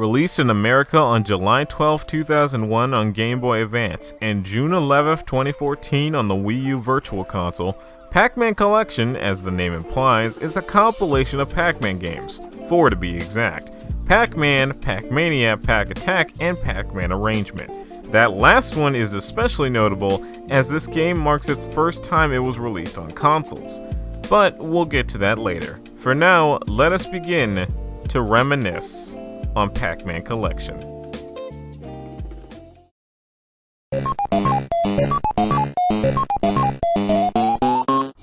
Released in America on July 12, 2001 on Game Boy Advance and June 11, 2014 on the Wii U Virtual Console, Pac-Man Collection, as the name implies, is a compilation of Pac-Man games, 4 to be exact: Pac-Man, Pac-Mania, Pac-Attack, and PacMan Arrangement. That last one is especially notable as this game marks its first time it was released on consoles. But we'll get to that later. For now, let us begin to reminisce on Pac-Man Collection.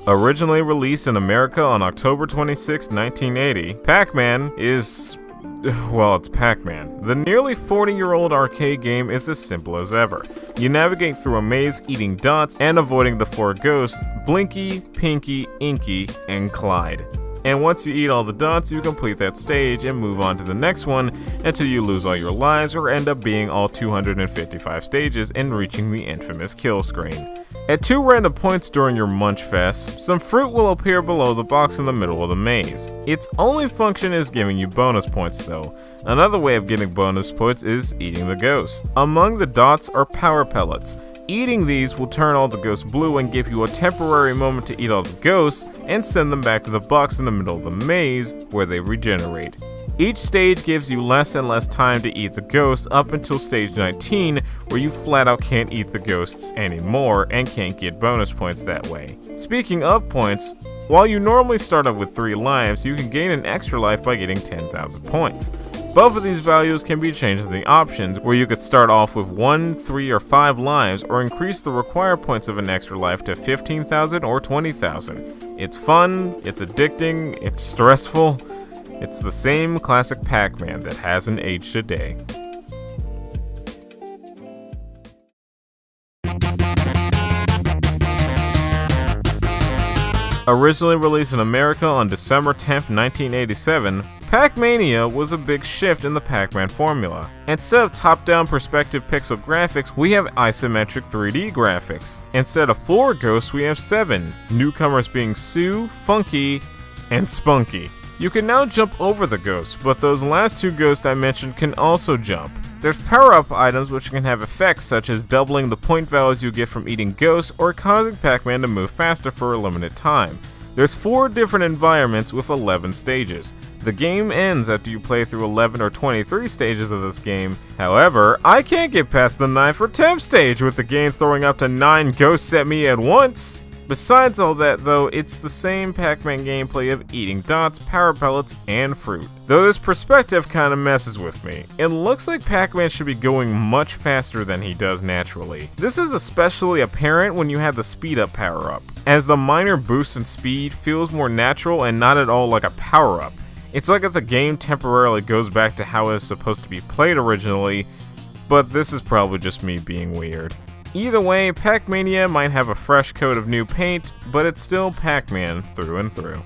Originally released in America on October 26, 1980, Pac-Man is, well, it's Pac-Man. The nearly 40-year-old arcade game is as simple as ever. You navigate through a maze eating dots and avoiding the 4 ghosts, Blinky, Pinky, Inky, and Clyde. And once you eat all the dots, you complete that stage and move on to the next one until you lose all your lives or end up being all 255 stages and reaching the infamous kill screen. At 2 random points during your Munch Fest, some fruit will appear below the box in the middle of the maze. Its only function is giving you bonus points though. Another way of getting bonus points is eating the ghosts. Among the dots are power pellets. Eating these will turn all the ghosts blue and give you a temporary moment to eat all the ghosts and send them back to the box in the middle of the maze where they regenerate. Each stage gives you less and less time to eat the ghosts up until stage 19, where you flat out can't eat the ghosts anymore and can't get bonus points that way. Speaking of points, while you normally start off with 3 lives, you can gain an extra life by getting 10,000 points. Both of these values can be changed in the options, where you could start off with 1, 3, or 5 lives, or increase the required points of an extra life to 15,000 or 20,000. It's fun, it's addicting, it's stressful. It's the same classic Pac-Man that hasn't aged a day. Originally released in America on December 10, 1987, Pac-Mania was a big shift in the Pac-Man formula. Instead of top-down perspective pixel graphics, we have isometric 3D graphics. Instead of 4 ghosts, we have 7, newcomers being Sue, Funky, and Spunky. You can now jump over the ghosts, but those last 2 ghosts I mentioned can also jump. There's power-up items which can have effects such as doubling the point values you get from eating ghosts or causing Pac-Man to move faster for a limited time. There's 4 different environments with 11 stages. The game ends after you play through 11 or 23 stages of this game. However, I can't get past the 9th or 10th stage with the game throwing up to 9 ghosts at me at once. Besides all that though, it's the same Pac-Man gameplay of eating dots, power pellets, and fruit. Though this perspective kinda messes with me. It looks like Pac-Man should be going much faster than he does naturally. This is especially apparent when you have the speed up power up, as the minor boost in speed feels more natural and not at all like a power up. It's like if the game temporarily goes back to how it was supposed to be played originally, but this is probably just me being weird. Either way, Pac-Mania might have a fresh coat of new paint, but it's still Pac-Man through and through.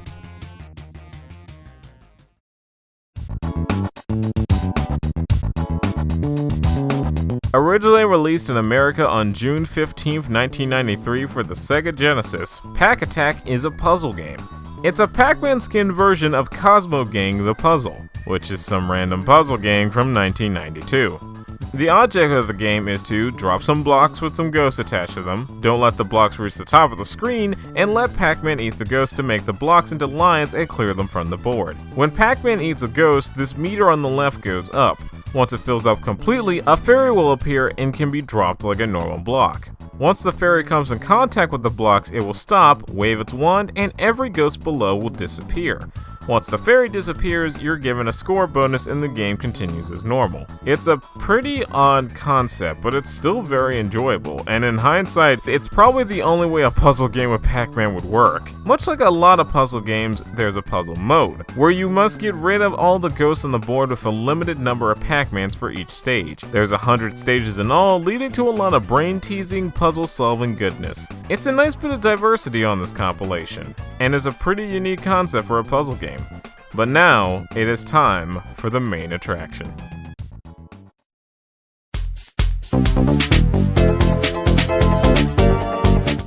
Originally released in America on June 15, 1993 for the Sega Genesis, Pac-Attack is a puzzle game. It's a Pac-Man skin version of Cosmo Gang the Puzzle, which is some random puzzle game from 1992. The object of the game is to drop some blocks with some ghosts attached to them, don't let the blocks reach the top of the screen, and let Pac-Man eat the ghosts to make the blocks into lines and clear them from the board. When Pac-Man eats a ghost, this meter on the left goes up. Once it fills up completely, a fairy will appear and can be dropped like a normal block. Once the fairy comes in contact with the blocks, it will stop, wave its wand, and every ghost below will disappear. Once the fairy disappears, you're given a score bonus and the game continues as normal. It's a pretty odd concept, but it's still very enjoyable, and in hindsight, it's probably the only way a puzzle game with Pac-Man would work. Much like a lot of puzzle games, there's a puzzle mode, where you must get rid of all the ghosts on the board with a limited number of Pac-Mans for each stage. There's 100 stages in all, leading to a lot of brain-teasing, puzzle-solving goodness. It's a nice bit of diversity on this compilation, and is a pretty unique concept for a puzzle game. But now, it is time for the main attraction.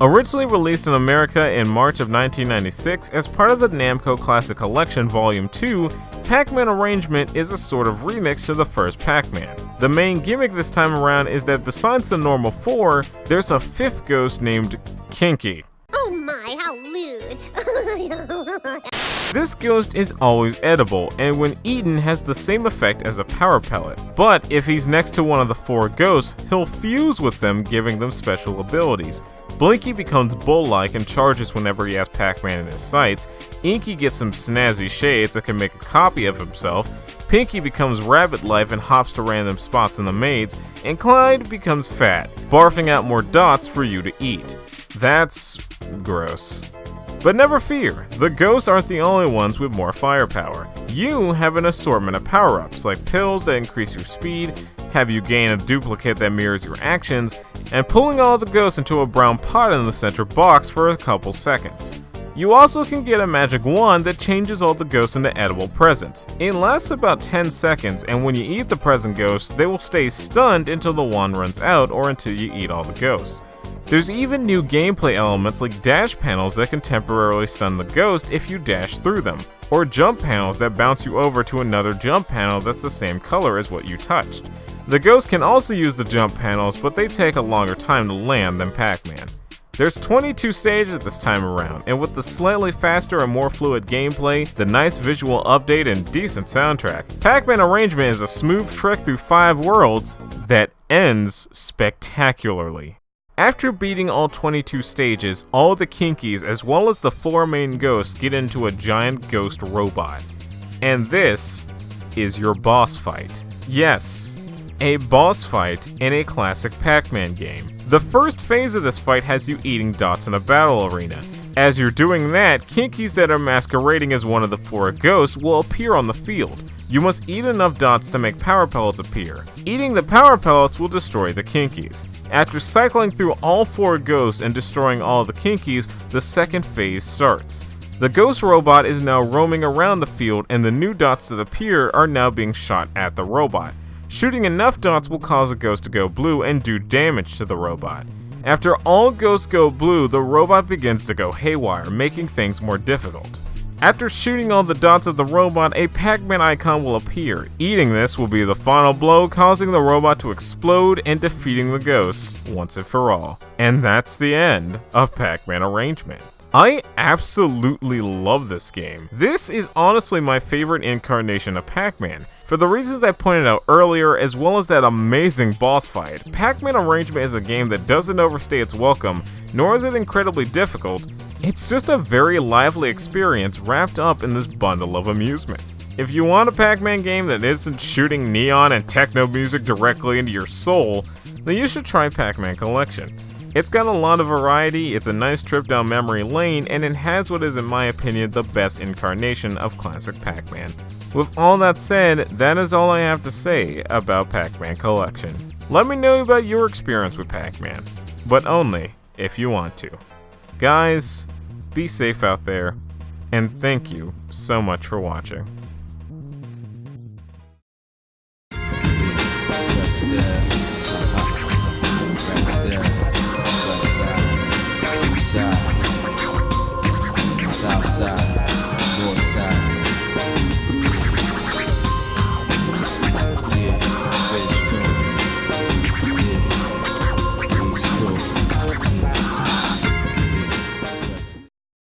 Originally released in America in March of 1996 as part of the Namco Classic Collection Volume 2, PacMan Arrangement is a sort of remix to the first Pac-Man. The main gimmick this time around is that besides the normal 4, there's a 5th ghost named Kinky. Oh my, how lewd. This ghost is always edible, and when eaten has the same effect as a power pellet. But if he's next to one of the 4 ghosts, he'll fuse with them, giving them special abilities. Blinky becomes bull-like and charges whenever he has Pac-Man in his sights. Inky gets some snazzy shades that can make a copy of himself. Pinky becomes rabbit-like and hops to random spots in the maze. And Clyde becomes fat, barfing out more dots for you to eat. That's gross. But never fear, the ghosts aren't the only ones with more firepower. You have an assortment of power-ups, like pills that increase your speed, have you gain a duplicate that mirrors your actions, and pulling all the ghosts into a brown pot in the center box for a couple seconds. You also can get a magic wand that changes all the ghosts into edible presents. It lasts about 10 seconds, and when you eat the present ghosts, they will stay stunned until the wand runs out or until you eat all the ghosts. There's even new gameplay elements like dash panels that can temporarily stun the ghost if you dash through them, or jump panels that bounce you over to another jump panel that's the same color as what you touched. The ghosts can also use the jump panels, but they take a longer time to land than Pac-Man. There's 22 stages this time around, and with the slightly faster and more fluid gameplay, the nice visual update and decent soundtrack, PacMan Arrangement is a smooth trek through 5 worlds that ends spectacularly. After beating all 22 stages, all the Kinkies as well as the 4 main ghosts get into a giant ghost robot. And this is your boss fight. Yes, a boss fight in a classic Pac-Man game. The first phase of this fight has you eating dots in a battle arena. As you're doing that, Kinkies that are masquerading as one of the 4 ghosts will appear on the field. You must eat enough dots to make power pellets appear. Eating the power pellets will destroy the Kinkies. After cycling through all 4 ghosts and destroying all the Kinkies, the second phase starts. The ghost robot is now roaming around the field, and the new dots that appear are now being shot at the robot. Shooting enough dots will cause a ghost to go blue and do damage to the robot. After all ghosts go blue, the robot begins to go haywire, making things more difficult. After shooting all the dots of the robot, a Pac-Man icon will appear. Eating this will be the final blow, causing the robot to explode and defeating the ghosts once and for all. And that's the end of Pac-Man Arrangement. I absolutely love this game. This is honestly my favorite incarnation of Pac-Man. For the reasons I pointed out earlier, as well as that amazing boss fight, Pac-Man Arrangement is a game that doesn't overstay its welcome, nor is it incredibly difficult. It's just a very lively experience wrapped up in this bundle of amusement. If you want a Pac-Man game that isn't shooting neon and techno music directly into your soul, then you should try Pac-Man Collection. It's got a lot of variety, it's a nice trip down memory lane, and it has what is in my opinion the best incarnation of classic Pac-Man. With all that said, that is all I have to say about Pac-Man Collection. Let me know about your experience with Pac-Man, but only if you want to. Guys, be safe out there, and thank you so much for watching.